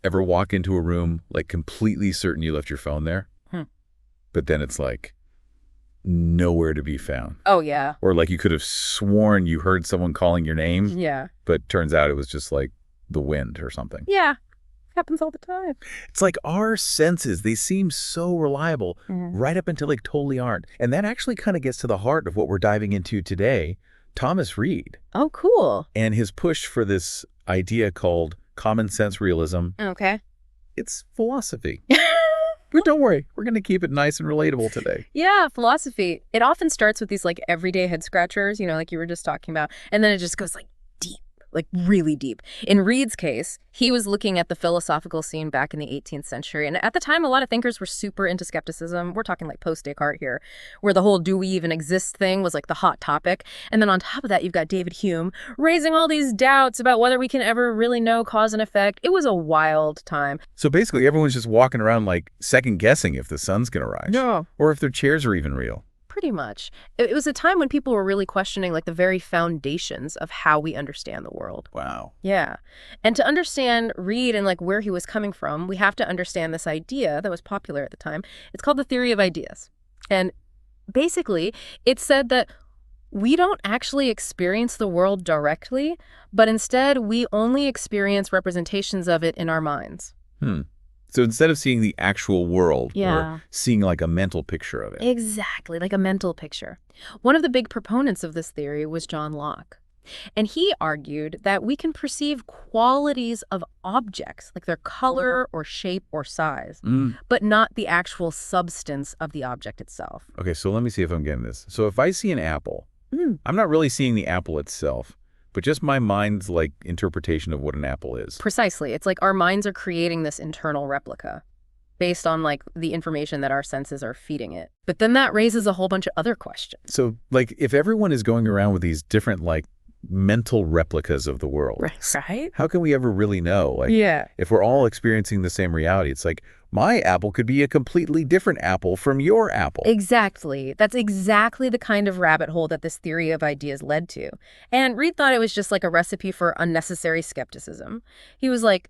Ever walk into a room like completely certain you left your phone there, Hmm. but then it's like nowhere to be found? Oh, yeah. Or like you could have sworn you heard someone calling your name, Yeah. but turns out it was just like the wind or something. Yeah. Happens all the time. It's like our senses, they seem so reliable right up until they totally aren't. And that actually kind of gets to the heart of what we're diving into today, Thomas Reid Oh, cool. and his push for this idea called common sense realism. Okay. It's philosophy. But don't worry, we're going to keep it nice and relatable today. Yeah, philosophy. It often starts with these like everyday head scratchers, like you were just talking about, and then it just goes like deep, like really deep. In Reid's case, he was looking at the philosophical scene back in the 18th century, and at the time, a lot of thinkers were super into skepticism. We're talking like post-Descartes here, where the whole "do we even exist" thing was like the hot topic. And then on top of that, you've got David Hume raising all these doubts about whether we can ever really know cause and effect. It was a wild time. So basically, everyone's just walking around like second guessing if the sun's going to rise. No. Or if their chairs are even real. Pretty much. It was a time when people were really questioning like the very foundations of how we understand the world. Wow. Yeah. And to understand Reid and like where he was coming from, we have to understand this idea that was popular at the time. It's called the theory of ideas. And basically, it said that we don't actually experience the world directly, but instead we only experience representations of it in our minds. So instead of seeing the actual world, Yeah. or seeing like a mental picture of it. Exactly, like a mental picture. One of the big proponents of this theory was John Locke. And he argued that we can perceive qualities of objects, like their color or shape or size, but not the actual substance of the object itself. Okay, so let me see if I'm getting this. So if I see an apple, I'm not really seeing the apple itself, but just my mind's like interpretation of what an apple is. Precisely. It's like our minds are creating this internal replica based on like the information that our senses are feeding it. But then that raises a whole bunch of other questions. So like if everyone is going around with these different like mental replicas of the world, Right? how can we ever really know? Like Yeah. if we're all experiencing the same reality, it's like my apple could be a completely different apple from your apple. Exactly. That's exactly the kind of rabbit hole that this theory of ideas led to. And Reid thought it was just like a recipe for unnecessary skepticism. He was like,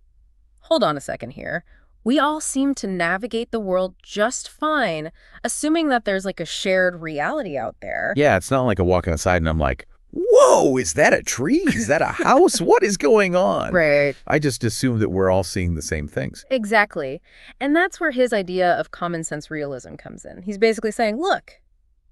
hold on a second here. We all seem to navigate the world just fine, assuming that there's like a shared reality out there. Yeah, it's not like I'm walking outside and I'm like, whoa, is that a tree? Is that a house? What is going on? Right. I just assume that we're all seeing the same things. Exactly. And that's where his idea of common sense realism comes in. He's basically saying, look,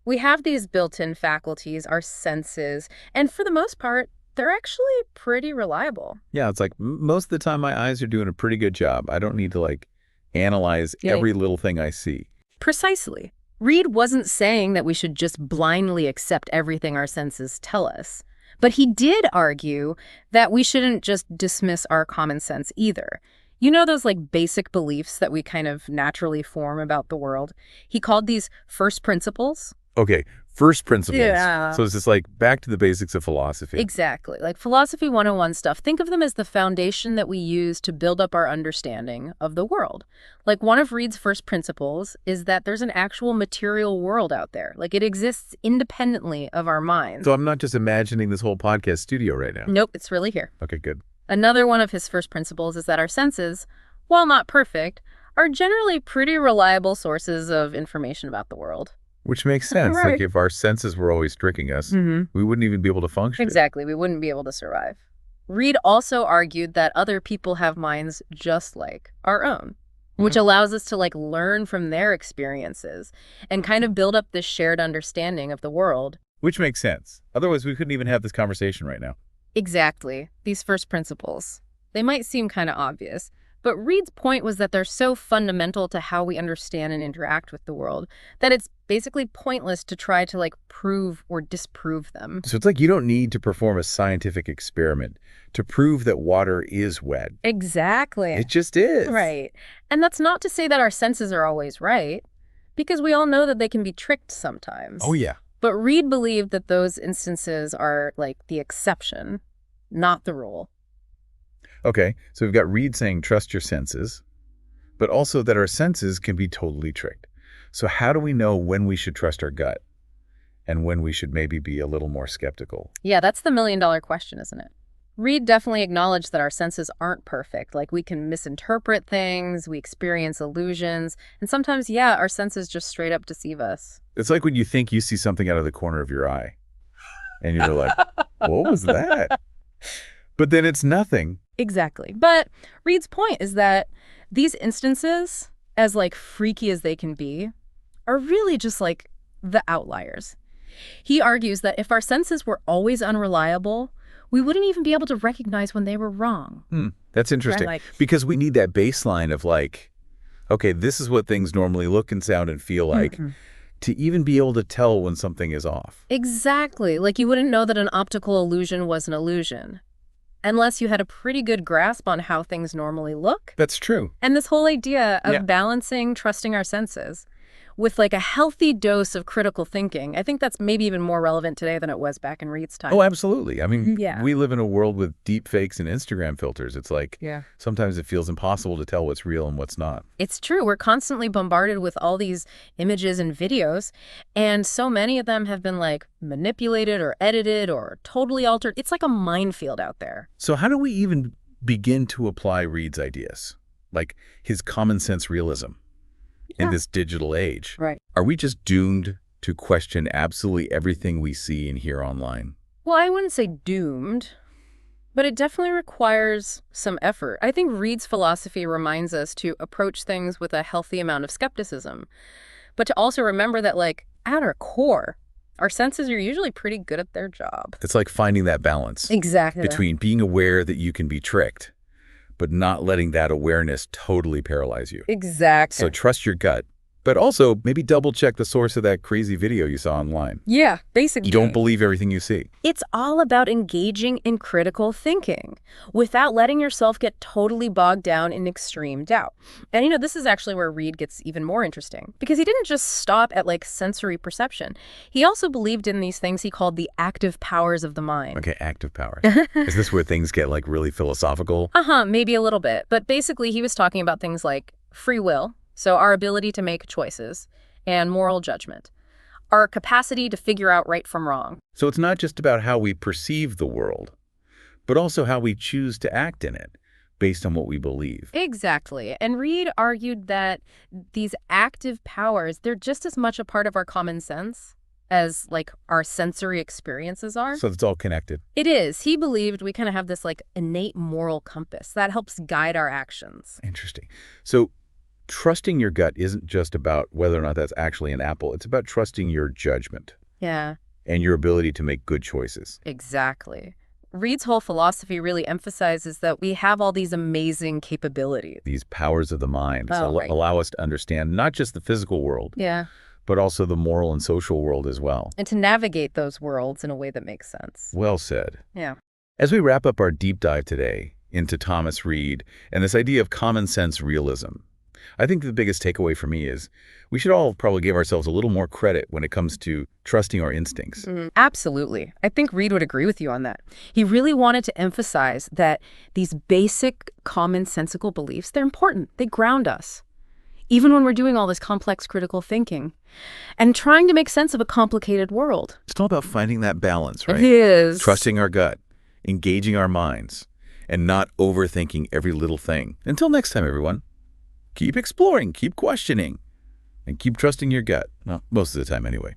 we have these built-in faculties, our senses, and for the most part, they're actually pretty reliable. Yeah, it's like most of the time my eyes are doing a pretty good job. I don't need to like analyze every little thing I see. Precisely. Reid wasn't saying that we should just blindly accept everything our senses tell us. But he did argue that we shouldn't just dismiss our common sense either. You know those like basic beliefs that we kind of naturally form about the world? He called these first principles. Okay, first principles. Yeah. So it's just like back to the basics of philosophy. Exactly. Like Philosophy 101 stuff. Think of them as the foundation that we use to build up our understanding of the world. Like one of Reid's first principles is that there's an actual material world out there. Like it exists independently of our minds. So I'm not just imagining this whole podcast studio right now. Nope, it's really here. Okay, good. Another one of his first principles is that our senses, while not perfect, are generally pretty reliable sources of information about the world. Which makes sense. Right. Like if our senses were always tricking us, we wouldn't even be able to function. Exactly. We wouldn't be able to survive. Reid also argued that other people have minds just like our own, which allows us to like learn from their experiences and kind of build up this shared understanding of the world. Which makes sense. Otherwise, we couldn't even have this conversation right now. Exactly. These first principles. They might seem kind of obvious, but Reid's point was that they're so fundamental to how we understand and interact with the world that it's basically pointless to try to like prove or disprove them. So it's like you don't need to perform a scientific experiment to prove that water is wet. Exactly. It just is. Right. And that's not to say that our senses are always right, because we all know that they can be tricked sometimes. Oh, yeah. But Reid believed that those instances are like the exception, not the rule. Okay, so we've got Reid saying trust your senses, but also that our senses can be totally tricked. So how do we know when we should trust our gut and when we should maybe be a little more skeptical? Yeah, that's the million-dollar question, isn't it? Reid definitely acknowledged that our senses aren't perfect. Like, we can misinterpret things, we experience illusions, and sometimes, yeah, our senses just straight up deceive us. It's like when you think you see something out of the corner of your eye, and you're like, what was that? But then it's nothing. Exactly. But Reid's point is that these instances, as like freaky as they can be, are really just like the outliers. He argues that if our senses were always unreliable, we wouldn't even be able to recognize when they were wrong. That's interesting. Right, like, because we need that baseline of like, okay, this is what things normally look and sound and feel like, to even be able to tell when something is off. exactly. Like, you wouldn't know that an optical illusion was an illusion unless you had a pretty good grasp on how things normally look. That's true. And this whole idea of balancing trusting our senses with like a healthy dose of critical thinking, I think that's maybe even more relevant today than it was back in Reid's time. Oh, absolutely. I mean, Yeah. we live in a world with deep fakes and Instagram filters. It's like, Yeah. sometimes it feels impossible to tell what's real and what's not. It's true. We're constantly bombarded with all these images and videos, and so many of them have been like manipulated or edited or totally altered. It's like a minefield out there. So how do we even begin to apply Reid's ideas, like his common sense realism, in this digital age? Right. Are we just doomed to question absolutely everything we see and hear online? Well, I wouldn't say doomed, but it definitely requires some effort. I think Reid's philosophy reminds us to approach things with a healthy amount of skepticism, but to also remember that, like, at our core, our senses are usually pretty good at their job. It's like finding that balance Exactly. between being aware that you can be tricked, but not letting that awareness totally paralyze you. Exactly. So trust your gut, but also maybe double check the source of that crazy video you saw online. Yeah, basically. Don't believe everything you see. It's all about engaging in critical thinking without letting yourself get totally bogged down in extreme doubt. And, you know, this is actually where Reid gets even more interesting, because he didn't just stop at, like, sensory perception. He also believed in these things he called the active powers of the mind. Okay, active power. Is this where things get like really philosophical? Maybe a little bit. But basically, he was talking about things like free will, so our ability to make choices, and moral judgment, our capacity to figure out right from wrong. So it's not just about how we perceive the world, but also how we choose to act in it based on what we believe. Exactly. And Reid argued that these active powers, they're just as much a part of our common sense as, like, our sensory experiences are. So it's all connected. It is. He believed we kind of have this, like, innate moral compass that helps guide our actions. Interesting. So trusting your gut isn't just about whether or not that's actually an apple. It's about trusting your judgment. Yeah. And your ability to make good choices. Exactly. Reid's whole philosophy really emphasizes that we have all these amazing capabilities. These powers of the mind Right. allow us to understand not just the physical world, Yeah. but also the moral and social world as well. And to navigate those worlds in a way that makes sense. Well said. Yeah. As we wrap up our deep dive today into Thomas Reid and this idea of common sense realism, I think the biggest takeaway for me is we should all probably give ourselves a little more credit when it comes to trusting our instincts. Absolutely. I think Reid would agree with you on that. He really wanted to emphasize that these basic, commonsensical beliefs, they're important. They ground us, even when we're doing all this complex critical thinking and trying to make sense of a complicated world. It's all about finding that balance, right? It is. Trusting our gut, engaging our minds, and not overthinking every little thing. Until next time, everyone, keep exploring, keep questioning, and keep trusting your gut. Well, most of the time anyway.